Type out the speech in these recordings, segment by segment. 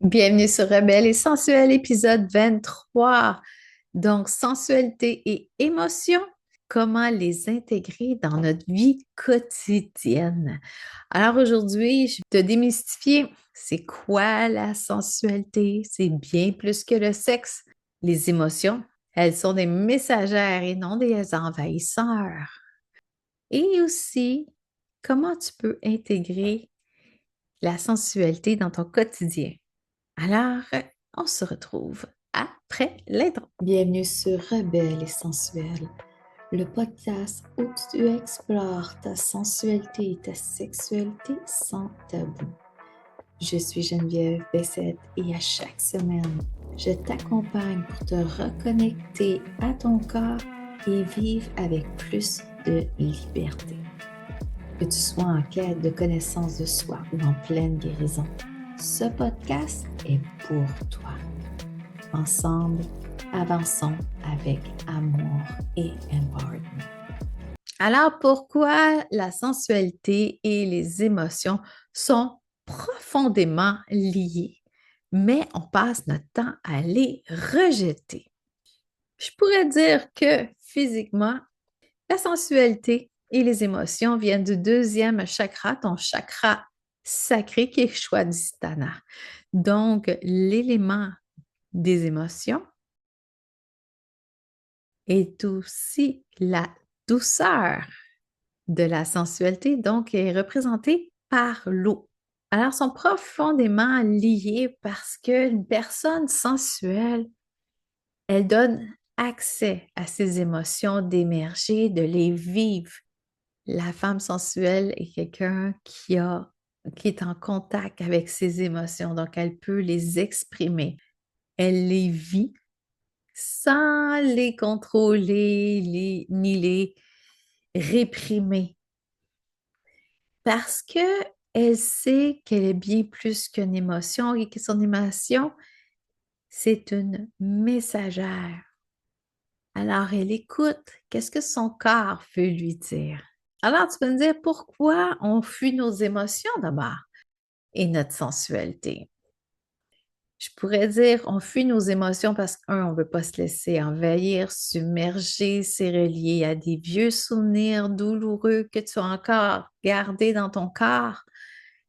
Bienvenue sur Rebelle et Sensuelle, épisode 23. Donc, sensualité et émotion, comment les intégrer dans notre vie quotidienne? Alors aujourd'hui, je vais te démystifier, c'est quoi la sensualité? C'est bien plus que le sexe. Les émotions, elles sont des messagères et non des envahisseurs. Et aussi, comment tu peux intégrer la sensualité dans ton quotidien? Alors, on se retrouve après l'intro. Bienvenue sur Rebelle et Sensuelle, le podcast où tu explores ta sensualité et ta sexualité sans tabou. Je suis Geneviève Bessette et à chaque semaine, je t'accompagne pour te reconnecter à ton corps et vivre avec plus de liberté. Que tu sois en quête de connaissance de soi ou en pleine guérison, ce podcast est pour toi. Ensemble, avançons avec amour et empowerment. Alors, pourquoi la sensualité et les émotions sont profondément liées, mais on passe notre temps à les rejeter? Je pourrais dire que physiquement, la sensualité et les émotions viennent du deuxième chakra, ton chakra sacré qui est Swadhisthana. Donc, l'élément des émotions est aussi la douceur de la sensualité, donc est représentée par l'eau. Alors, sont profondément liés parce qu'une personne sensuelle, elle donne accès à ses émotions d'émerger, de les vivre. La femme sensuelle est quelqu'un qui est en contact avec ses émotions, donc elle peut les exprimer. Elle les vit sans les contrôler, ni les réprimer, parce que elle sait qu'elle est bien plus qu'une émotion et que son émotion, c'est une messagère. Alors, elle écoute. Qu'est-ce que son corps veut lui dire? Alors, tu peux me dire pourquoi on fuit nos émotions d'abord et notre sensualité. Je pourrais dire, on fuit nos émotions parce qu'un, on ne veut pas se laisser envahir, submerger, c'est relié à des vieux souvenirs douloureux que tu as encore gardés dans ton corps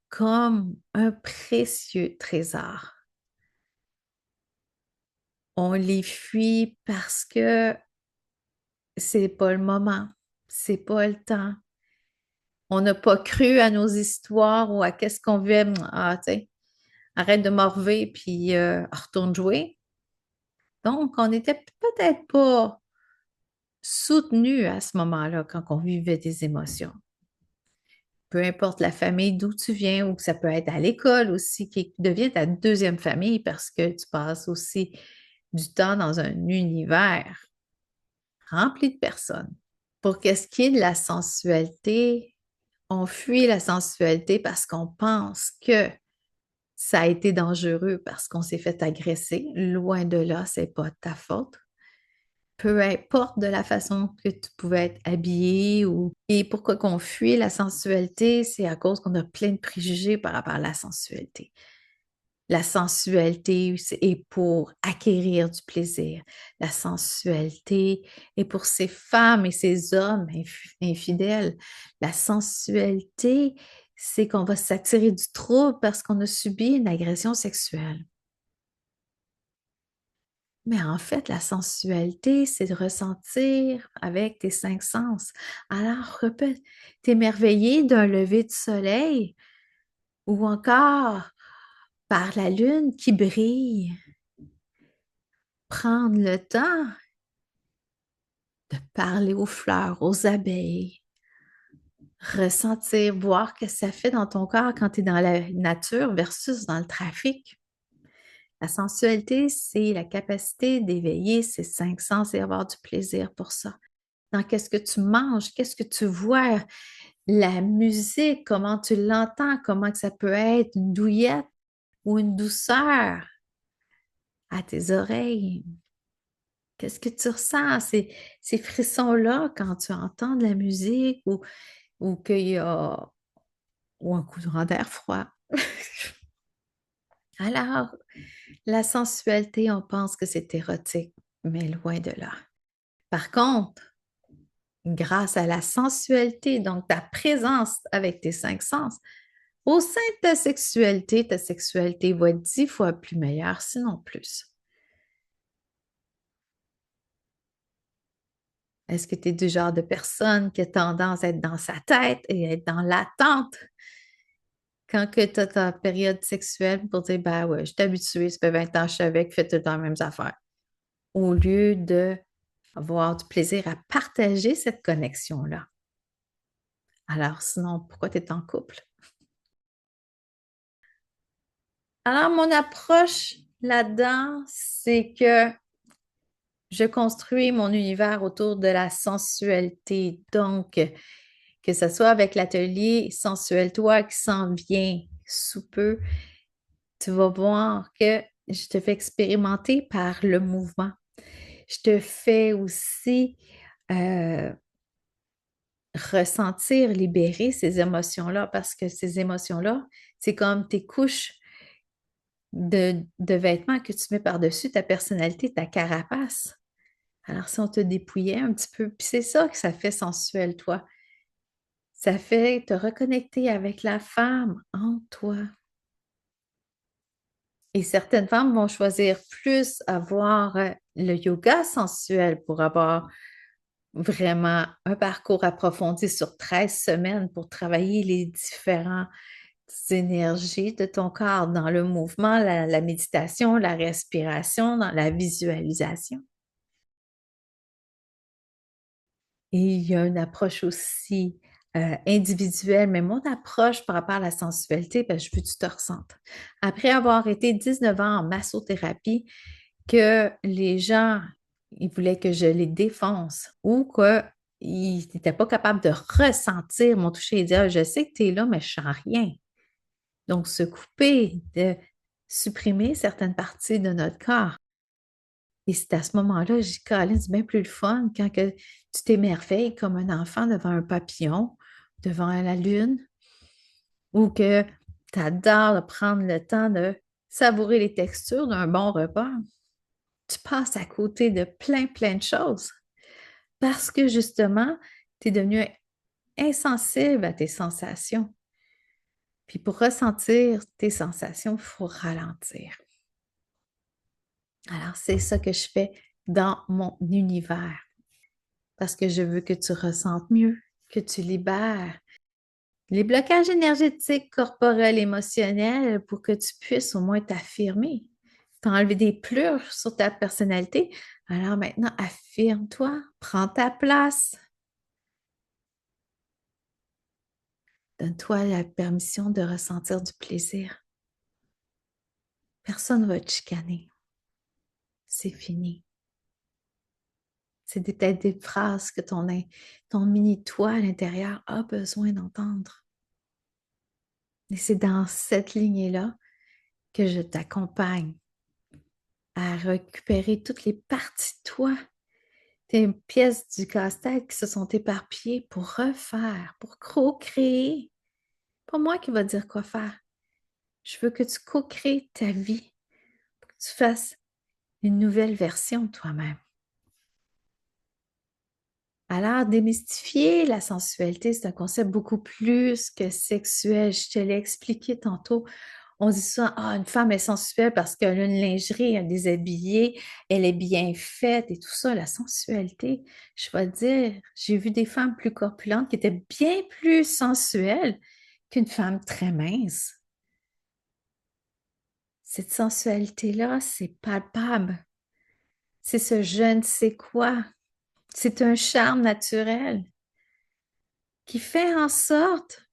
comme un précieux trésor. On les fuit parce que c'est pas le moment, c'est pas le temps. On n'a pas cru à nos histoires ou à qu'est-ce qu'on veut. Ah, tu sais, arrête de morver puis retourne jouer. Donc, on n'était peut-être pas soutenu à ce moment-là quand on vivait des émotions. Peu importe la famille d'où tu viens ou que ça peut être à l'école aussi, qui devient ta deuxième famille parce que tu passes aussi du temps dans un univers rempli de personnes. Pour qu'est-ce qui est de la sensualité, on fuit la sensualité parce qu'on pense que ça a été dangereux parce qu'on s'est fait agresser. Loin de là, c'est pas ta faute. Peu importe de la façon que tu pouvais être habillé ou... Et pourquoi qu'on fuit la sensualité, c'est à cause qu'on a plein de préjugés par rapport à la sensualité. La sensualité est pour acquérir du plaisir. La sensualité est pour ces femmes et ces hommes infidèles. La sensualité, c'est qu'on va s'attirer du trouble parce qu'on a subi une agression sexuelle. Mais en fait, la sensualité, c'est de ressentir avec tes cinq sens. Alors, t'émerveiller d'un lever de soleil ou encore par la lune qui brille. Prendre le temps de parler aux fleurs, aux abeilles, ressentir, voir ce que ça fait dans ton corps quand tu es dans la nature versus dans le trafic. La sensualité, c'est la capacité d'éveiller ses cinq sens et avoir du plaisir pour ça. Dans qu'est-ce que tu manges, qu'est-ce que tu vois, la musique, comment tu l'entends, comment que ça peut être une douillette ou une douceur à tes oreilles. Qu'est-ce que tu ressens, ces frissons-là quand tu entends de la musique ou qu'il y a ou un courant d'air froid. Alors, la sensualité, on pense que c'est érotique, mais loin de là. Par contre, grâce à la sensualité, donc ta présence avec tes cinq sens, au sein de ta sexualité va être 10 fois plus meilleure, sinon plus. Est-ce que tu es du genre de personne qui a tendance à être dans sa tête et à être dans l'attente quand que tu as ta période sexuelle pour dire, ben ouais, je suis habituée, ça fait 20 ans que je suis avec, fais tout le temps les mêmes affaires. Au lieu de avoir du plaisir à partager cette connexion-là. Alors sinon, pourquoi tu es en couple? Alors, mon approche là-dedans, c'est que je construis mon univers autour de la sensualité. Donc, que ce soit avec l'atelier Sensuel Toi qui s'en vient sous peu, tu vas voir que je te fais expérimenter par le mouvement. Je te fais aussi euh, ressentir, libérer ces émotions-là parce que ces émotions-là, c'est comme tes couches de vêtements que tu mets par-dessus ta personnalité, ta carapace. Alors, si on te dépouillait un petit peu, puis c'est ça que ça fait sensuel, toi. Ça fait te reconnecter avec la femme en toi. Et certaines femmes vont choisir plus avoir le yoga sensuel pour avoir vraiment un parcours approfondi sur 13 semaines pour travailler les différentes énergies de ton corps dans le mouvement, la méditation, la respiration, dans la visualisation. Et il y a une approche aussi individuelle, mais mon approche par rapport à la sensualité, ben, je veux que tu te ressentes. Après avoir été 19 ans en massothérapie, que les gens, ils voulaient que je les défonce ou qu'ils n'étaient pas capables de ressentir mon toucher et dire, je sais que tu es là, mais je ne sens rien. Donc, se couper, de supprimer certaines parties de notre corps. Et c'est à ce moment-là, j'ai dit, Colin, c'est bien plus le fun quand que tu t'émerveilles comme un enfant devant un papillon, devant la lune, ou que tu adores prendre le temps de savourer les textures d'un bon repas. Tu passes à côté de plein, plein de choses parce que justement, tu es devenu insensible à tes sensations. Puis pour ressentir tes sensations, il faut ralentir. Alors, c'est ça que je fais dans mon univers parce que je veux que tu ressentes mieux, que tu libères les blocages énergétiques, corporels, émotionnels pour que tu puisses au moins t'affirmer. Tu as enlevé des pleurs sur ta personnalité. Alors maintenant, affirme-toi, prends ta place. Donne-toi la permission de ressentir du plaisir. Personne ne va te chicaner. C'est fini. C'est peut-être des phrases que ton mini-toi à l'intérieur a besoin d'entendre. Et c'est dans cette lignée-là que je t'accompagne à récupérer toutes les parties de toi, tes pièces du casse-tête qui se sont éparpillées pour refaire, pour co-créer. Pas moi qui va dire quoi faire. Je veux que tu co-crées ta vie, que tu fasses une nouvelle version de toi-même. Alors, démystifier la sensualité, c'est un concept beaucoup plus que sexuel. Je te l'ai expliqué tantôt. On dit ça, ah, une femme est sensuelle parce qu'elle a une lingerie, elle est déshabillée, elle est bien faite et tout ça, la sensualité. Je vais te dire, j'ai vu des femmes plus corpulentes qui étaient bien plus sensuelles qu'une femme très mince. Cette sensualité-là, c'est palpable. C'est ce je ne sais quoi. C'est un charme naturel qui fait en sorte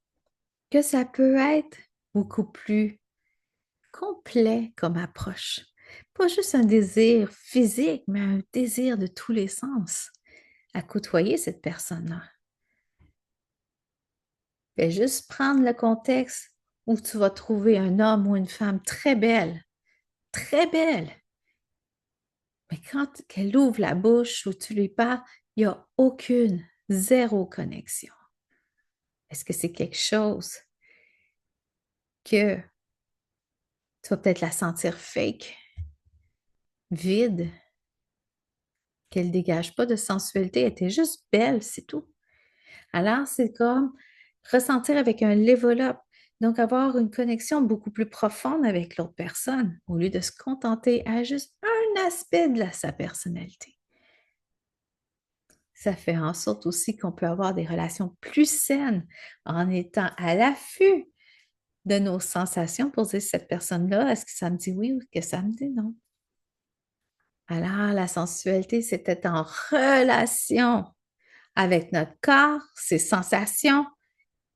que ça peut être beaucoup plus complet comme approche. Pas juste un désir physique, mais un désir de tous les sens à côtoyer cette personne-là. Fais juste prendre le contexte où tu vas trouver un homme ou une femme très belle, mais quand elle ouvre la bouche ou tu lui parles, il n'y a aucune, zéro connexion. Est-ce que c'est quelque chose que Tu vas peut-être la sentir fake, vide, qu'elle ne dégage pas de sensualité. Elle était juste belle, c'est tout. Alors, c'est comme ressentir avec un level up. Donc, avoir une connexion beaucoup plus profonde avec l'autre personne au lieu de se contenter à juste un aspect de sa personnalité. Ça fait en sorte aussi qu'on peut avoir des relations plus saines en étant à l'affût de nos sensations pour dire cette personne-là, est-ce que ça me dit oui ou que ça me dit non? Alors, la sensualité, c'était en relation avec notre corps, ses sensations,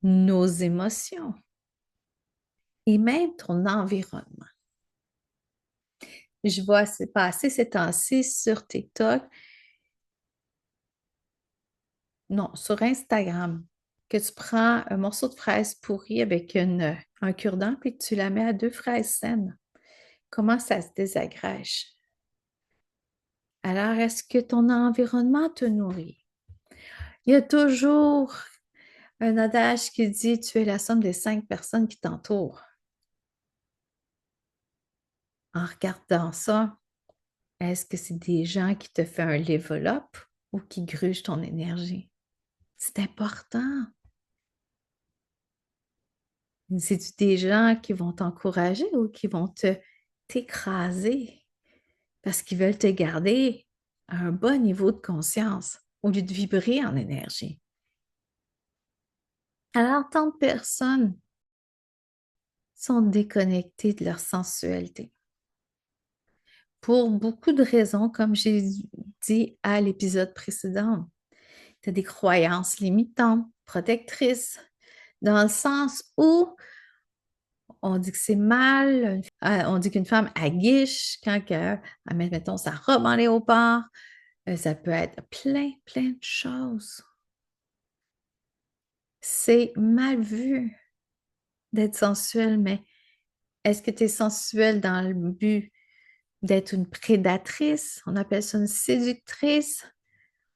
nos émotions et même ton environnement. Je vois passer ces temps-ci sur TikTok, non, sur Instagram, que tu prends un morceau de fraise pourrie avec un cure-dent puis tu la mets à deux fraises saines. Comment ça se désagrège? Alors, est-ce que ton environnement te nourrit? Il y a toujours un adage qui dit tu es la somme des 5 personnes qui t'entourent. En regardant ça, est-ce que c'est des gens qui te font un level up ou qui grugent ton énergie? C'est important. C'est-tu des gens qui vont t'encourager ou qui vont t'écraser parce qu'ils veulent te garder à un bas niveau de conscience au lieu de vibrer en énergie? Alors, tant de personnes sont déconnectées de leur sensualité. Pour beaucoup de raisons, comme j'ai dit à l'épisode précédent. Tu as des croyances limitantes, protectrices, dans le sens où on dit que c'est mal, on dit qu'une femme aguiche quand elle met, mettons, sa robe en léopard. Ça peut être plein de choses. C'est mal vu d'être sensuel, mais est-ce que tu es sensuelle dans le but d'être une prédatrice? On appelle ça une séductrice.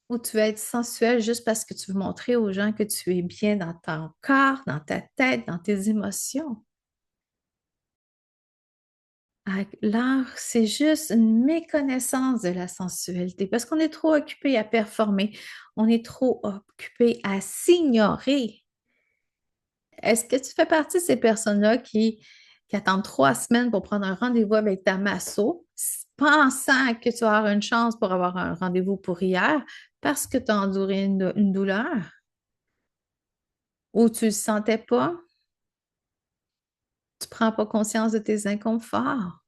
Ou tu veux être sensuelle juste parce que tu veux montrer aux gens que tu es bien dans ton corps, dans ta tête, dans tes émotions. Alors, c'est juste une méconnaissance de la sensualité parce qu'on est trop occupé à performer, on est trop occupé à s'ignorer. Est-ce que tu fais partie de ces personnes-là qui attendent 3 semaines pour prendre un rendez-vous avec ta masso, pensant que tu vas avoir une chance pour avoir un rendez-vous pour hier parce que tu as enduré une douleur ou tu ne le sentais pas? Tu ne prends pas conscience de tes inconforts.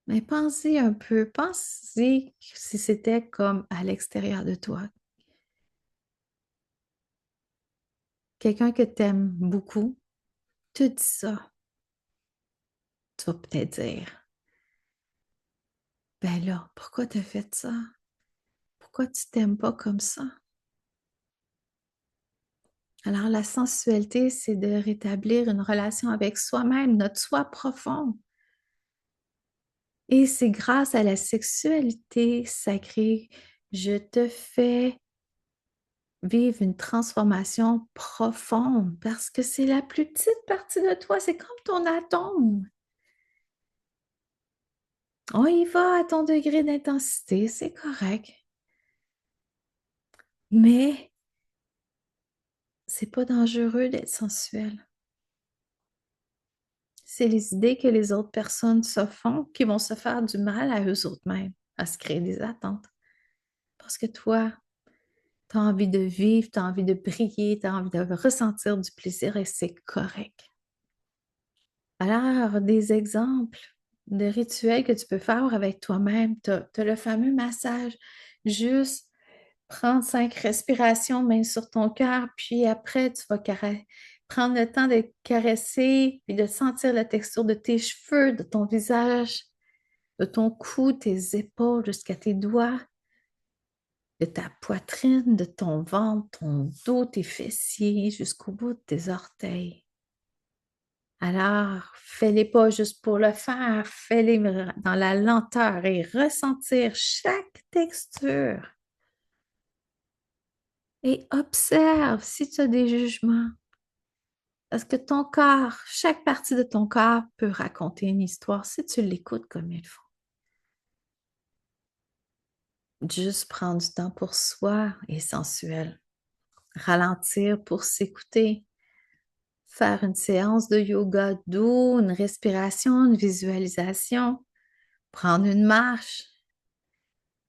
Mais pensez un peu, pensez si c'était comme à l'extérieur de toi. Quelqu'un que tu aimes beaucoup te dit ça. Tu vas peut-être dire, ben là, pourquoi tu as fait ça? Pourquoi tu t'aimes pas comme ça? Alors, la sensualité, c'est de rétablir une relation avec soi-même, notre soi profond. Et c'est grâce à la sexualité sacrée, je te fais vivre une transformation profonde parce que c'est la plus petite partie de toi, c'est comme ton atome. On y va à ton degré d'intensité, c'est correct. Mais c'est pas dangereux d'être sensuel. C'est les idées que les autres personnes se font qui vont se faire du mal à eux autres mêmes, à se créer des attentes. Parce que toi, tu as envie de vivre, tu as envie de briller, tu as envie de ressentir du plaisir et c'est correct. Alors, des exemples de rituels que tu peux faire avec toi-même. Tu as le fameux massage. Juste prendre 5 respirations, main sur ton cœur, puis après, tu vas prendre le temps de caresser, puis de sentir la texture de tes cheveux, de ton visage, de ton cou, tes épaules jusqu'à tes doigts, de ta poitrine, de ton ventre, ton dos, tes fessiers, jusqu'au bout de tes orteils. Alors, fais-les pas juste pour le faire, fais-les dans la lenteur et ressentir chaque texture. Et observe si tu as des jugements. Parce que ton corps, chaque partie de ton corps peut raconter une histoire si tu l'écoutes comme il faut. Juste prendre du temps pour soi est sensuel. Ralentir pour s'écouter. Faire une séance de yoga doux, une respiration, une visualisation. Prendre une marche.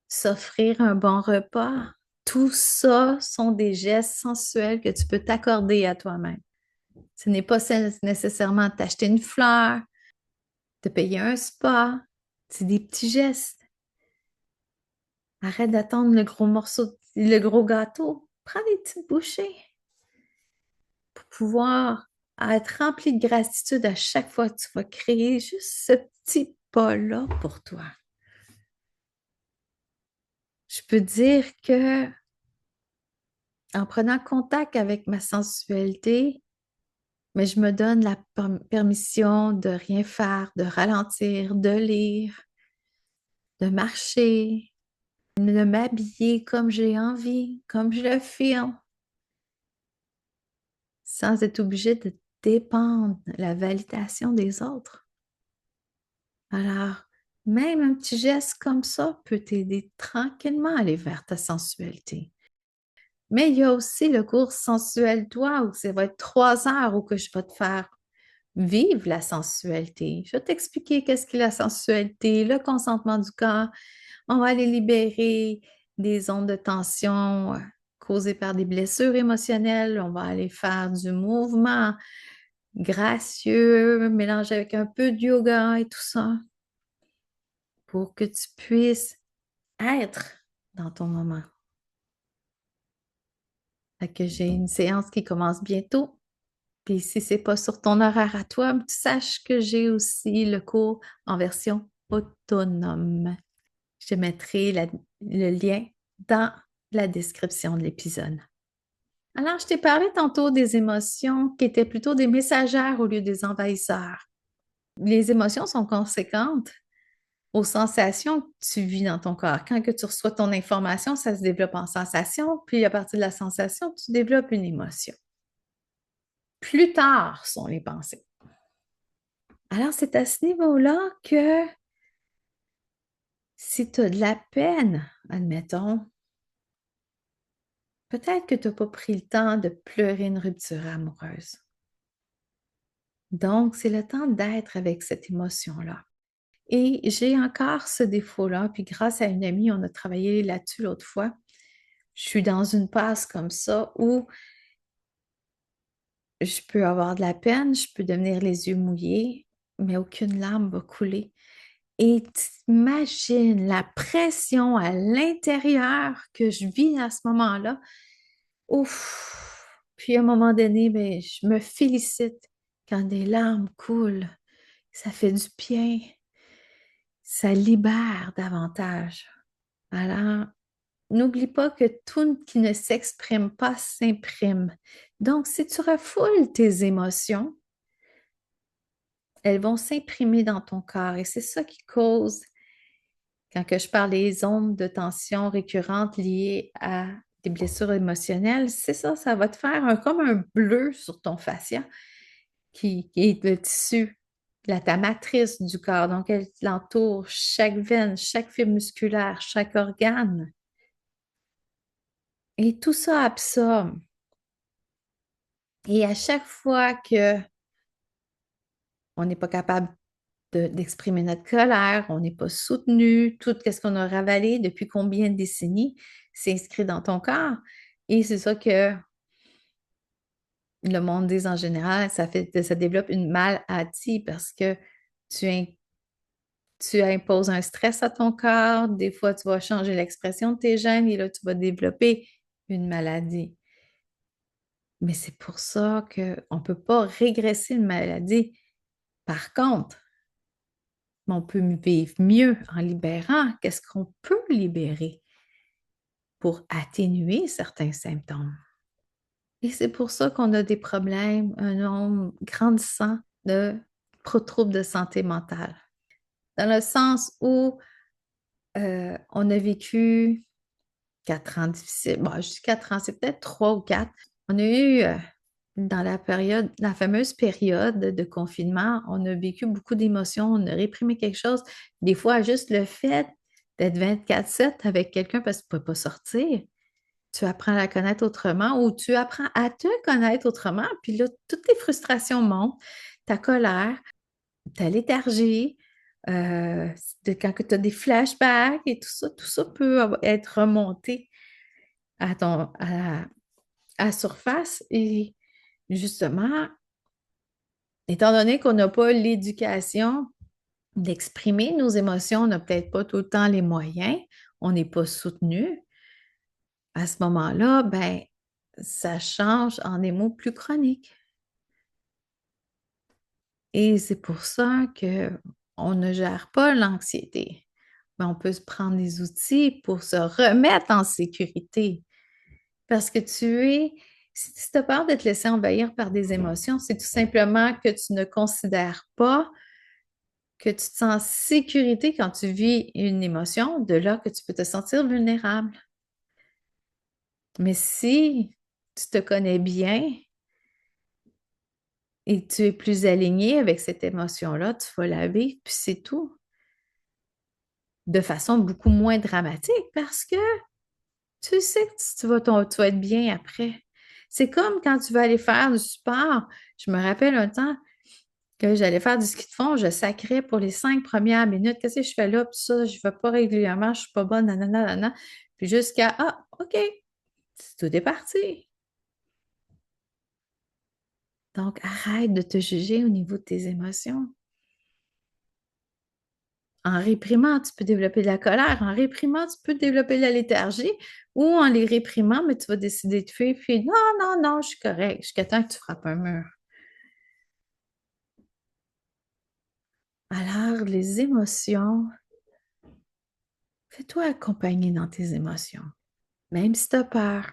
S'offrir un bon repas. Tout ça sont des gestes sensuels que tu peux t'accorder à toi-même. Ce n'est pas nécessairement t'acheter une fleur, te payer un spa. C'est des petits gestes. Arrête d'attendre le gros morceau, le gros gâteau. Prends des petites bouchées pour pouvoir être rempli de gratitude à chaque fois que tu vas créer juste ce petit pas-là pour toi. Je peux dire que en prenant contact avec ma sensualité, mais je me donne la permission de rien faire, de ralentir, de lire, de marcher, de m'habiller comme j'ai envie, comme je le feel, sans être obligé de dépendre de la validation des autres. Alors, même un petit geste comme ça peut t'aider tranquillement à aller vers ta sensualité. Mais il y a aussi le cours Sensuel Toi où ça va être 3 heures où que je vais te faire vivre la sensualité. Je vais t'expliquer qu'est-ce qu'est la sensualité, le consentement du corps. On va aller libérer des ondes de tension causées par des blessures émotionnelles. On va aller faire du mouvement gracieux, mélangé avec un peu de yoga et tout ça pour que tu puisses être dans ton moment. Fait que j'ai une séance qui commence bientôt. Puis si c'est pas sur ton horaire à toi, tu saches que j'ai aussi le cours en version autonome. Je mettrai le lien dans la description de l'épisode. Alors, je t'ai parlé tantôt des émotions qui étaient plutôt des messagères au lieu des envahisseurs. Les émotions sont conséquentes aux sensations que tu vis dans ton corps. Quand que tu reçois ton information, ça se développe en sensation, puis à partir de la sensation, tu développes une émotion. Plus tard sont les pensées. Alors, c'est à ce niveau-là que si tu as de la peine, admettons, peut-être que tu n'as pas pris le temps de pleurer une rupture amoureuse. Donc, c'est le temps d'être avec cette émotion-là. Et j'ai encore ce défaut-là, puis grâce à une amie, on a travaillé là-dessus l'autre fois. Je suis dans une passe comme ça où je peux avoir de la peine, je peux devenir les yeux mouillés, mais aucune larme va couler. Et t'imagines la pression à l'intérieur que je vis à ce moment-là. Ouf! Puis à un moment donné, ben, je me félicite quand des larmes coulent. Ça fait du bien. Ça libère davantage. Alors, n'oublie pas que tout qui ne s'exprime pas s'imprime. Donc, si tu refoules tes émotions, elles vont s'imprimer dans ton corps et c'est ça qui cause, quand que je parle des ondes de tension récurrentes liées à des blessures émotionnelles, c'est ça, ça va te faire comme un bleu sur ton fascia qui est le tissu, ta matrice du corps. Donc, elle l'entoure chaque veine, chaque fibre musculaire, chaque organe. Et tout ça absorbe. Et à chaque fois que on n'est pas capable d'exprimer notre colère, on n'est pas soutenu, tout ce qu'on a ravalé depuis combien de décennies s'inscrit dans ton corps. Et c'est ça que le monde dit en général, ça développe une maladie parce que tu, tu imposes un stress à ton corps, des fois tu vas changer l'expression de tes gènes et là tu vas développer une maladie. Mais c'est pour ça qu'on ne peut pas régresser une maladie. Par contre, on peut vivre mieux en libérant. Qu'est-ce qu'on peut libérer pour atténuer certains symptômes? Et c'est pour ça qu'on a des problèmes, un nombre grandissant de troubles de santé mentale. Dans le sens où on a vécu 4 ans difficiles. Bon, je dis 4 ans, c'est peut-être 3 ou 4. On a eu Dans la fameuse période de confinement, on a vécu beaucoup d'émotions, on a réprimé quelque chose. Des fois, juste le fait d'être 24/7 avec quelqu'un parce que tu ne peux pas sortir, tu apprends à la connaître autrement ou tu apprends à te connaître autrement. Puis là, toutes tes frustrations montent, ta colère, ta léthargie, euh, quand tu as des flashbacks et tout ça peut être remonté à la surface. Et justement, étant donné qu'on n'a pas l'éducation d'exprimer nos émotions, on n'a peut-être pas tout le temps les moyens, on n'est pas soutenu, à ce moment-là, ben, ça change en des mots plus chroniques. Et c'est pour ça que on ne gère pas l'anxiété. Mais on peut se prendre des outils pour se remettre en sécurité. Parce que si tu as peur de te laisser envahir par des émotions, c'est tout simplement que tu ne considères pas que tu te sens en sécurité quand tu vis une émotion, de là que tu peux te sentir vulnérable. Mais si tu te connais bien et tu es plus aligné avec cette émotion-là, tu vas la vivre, puis c'est tout. De façon beaucoup moins dramatique parce que tu sais que tu vas être bien après. C'est comme quand tu vas aller faire du sport. Je me rappelle un temps que j'allais faire du ski de fond, je sacrais pour les 5 premières minutes. Qu'est-ce que je fais là? Puis ça, je ne vais pas régulièrement, je ne suis pas bonne, nanana, nanana. Puis jusqu'à, ah, OK, tout est parti. Donc, arrête de te juger au niveau de tes émotions. En réprimant, tu peux développer de la colère. En réprimant, tu peux développer de la léthargie. Ou en les réprimant, mais tu vas décider de fuir. Puis non, non, non, je suis correct. Jusqu'à temps que tu frappes un mur. Alors, les émotions, fais-toi accompagner dans tes émotions. Même si tu as peur,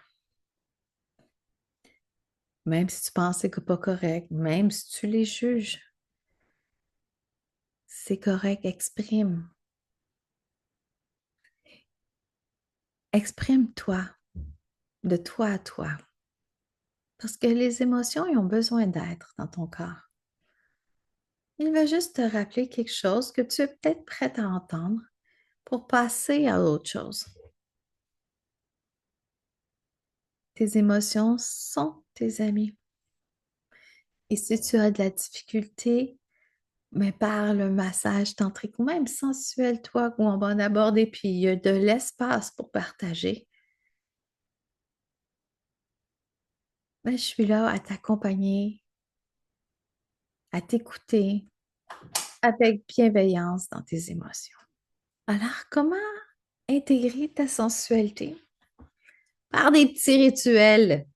même si tu penses que c'est pas correct, même si tu les juges, c'est correct, exprime. Exprime-toi de toi à toi. Parce que les émotions, ils ont besoin d'être dans ton corps. Il va juste te rappeler quelque chose que tu es peut-être prête à entendre pour passer à autre chose. Tes émotions sont tes amis. Et si tu as de la difficulté, mais par le massage tantrique ou même sensuel, toi, où on va en aborder, puis il y a de l'espace pour partager, ben, je suis là à t'accompagner, à t'écouter avec bienveillance dans tes émotions. Alors, comment intégrer ta sensualité? Par des petits rituels.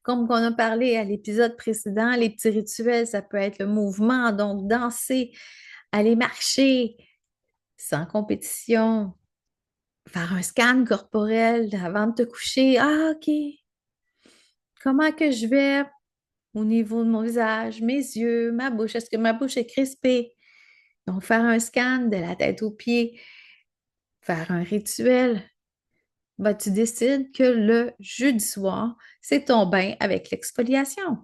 Comme on a parlé à l'épisode précédent, les petits rituels, ça peut être le mouvement, donc danser, aller marcher sans compétition, faire un scan corporel avant de te coucher. Ah, OK. Comment que je vais au niveau de mon visage, mes yeux, ma bouche? Est-ce que ma bouche est crispée? Donc, faire un scan de la tête aux pieds, faire un rituel. Ben, tu décides que le jeudi soir, c'est ton bain avec l'exfoliation.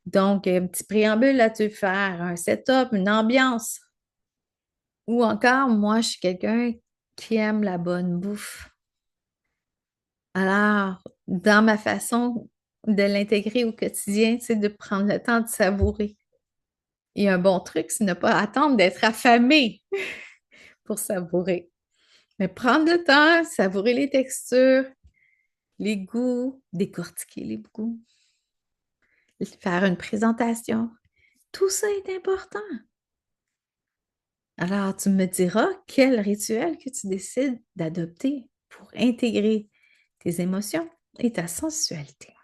Donc, un petit préambule là-dessus, faire un setup, une ambiance. Ou encore, moi, je suis quelqu'un qui aime la bonne bouffe. Alors, dans ma façon de l'intégrer au quotidien, c'est de prendre le temps de savourer. Et un bon truc, c'est ne pas attendre d'être affamé pour savourer. Mais prendre le temps, savourer les textures, les goûts, décortiquer les goûts, faire une présentation. Tout ça est important. Alors, tu me diras quel rituel que tu décides d'adopter pour intégrer tes émotions et ta sensualité.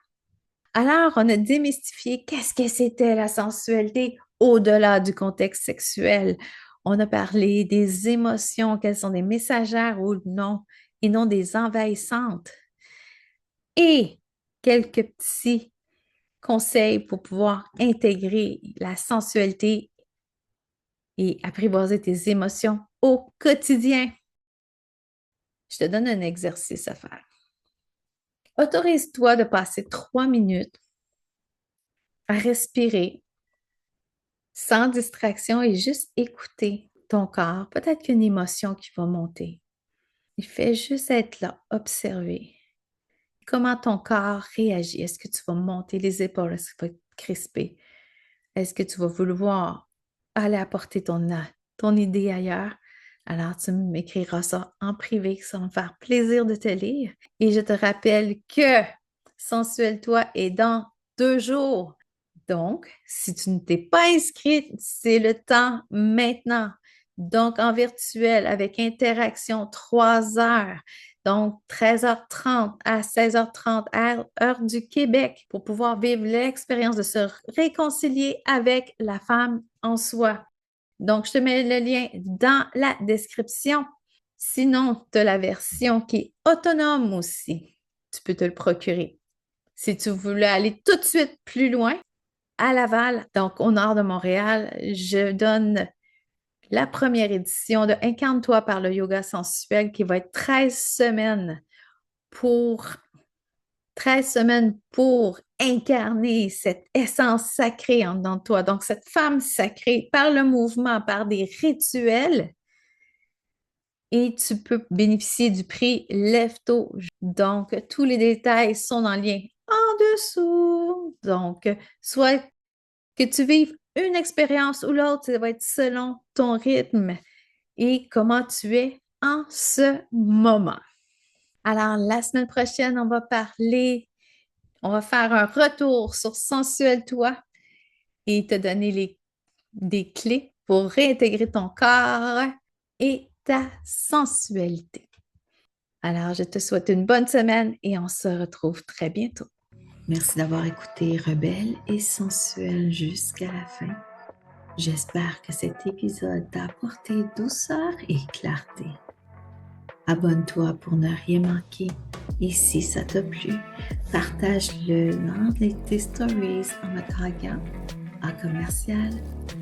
Alors, on a démystifié qu'est-ce que c'était la sensualité au-delà du contexte sexuel. On a parlé des émotions, qu'elles sont des messagères ou non, et non des envahissantes. Et quelques petits conseils pour pouvoir intégrer la sensualité et apprivoiser tes émotions au quotidien. Je te donne un exercice à faire. Autorise-toi de passer 3 minutes à respirer sans distraction et juste écouter ton corps. Peut-être qu'une émotion qui va monter. Il fait juste être là, observer. Comment ton corps réagit? Est-ce que tu vas monter les épaules? Est-ce que tu vas être crispé? Est-ce que tu vas vouloir aller apporter ton idée ailleurs? Alors, tu m'écriras ça en privé, ça va me faire plaisir de te lire. Et je te rappelle que Sensuel Toi est dans 2 jours. Donc, si tu ne t'es pas inscrite, c'est le temps maintenant. Donc, en virtuel, avec interaction, 3 heures. Donc, 13h30 à 16h30, heure du Québec, pour pouvoir vivre l'expérience de se réconcilier avec la femme en soi. Donc, je te mets le lien dans la description. Sinon, tu as la version qui est autonome aussi. Tu peux te le procurer. Si tu voulais aller tout de suite plus loin, à Laval, donc au nord de Montréal, je donne la première édition de Incarne-toi par le yoga sensuel qui va être 13 semaines pour incarner cette essence sacrée en dedans de toi. Donc, cette femme sacrée par le mouvement, par des rituels. Et tu peux bénéficier du prix Lève-tôt. Donc, tous les détails sont en lien en dessous. Donc, soit que tu vives une expérience ou l'autre, ça va être selon ton rythme et comment tu es en ce moment. Alors, la semaine prochaine, on va faire un retour sur Sensuel Toi et te donner des clés pour réintégrer ton corps et ta sensualité. Alors, je te souhaite une bonne semaine et on se retrouve très bientôt. Merci d'avoir écouté Rebelle et Sensuelle jusqu'à la fin. J'espère que cet épisode t'a apporté douceur et clarté. Abonne-toi pour ne rien manquer et si ça t'a plu, partage-le dans tes stories en me taguant à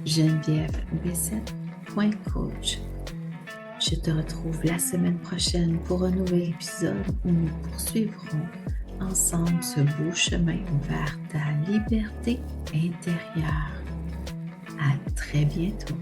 genevièvebessette.coach. Je te retrouve la semaine prochaine pour un nouvel épisode où nous poursuivrons ensemble ce beau chemin vers ta liberté intérieure. À très bientôt.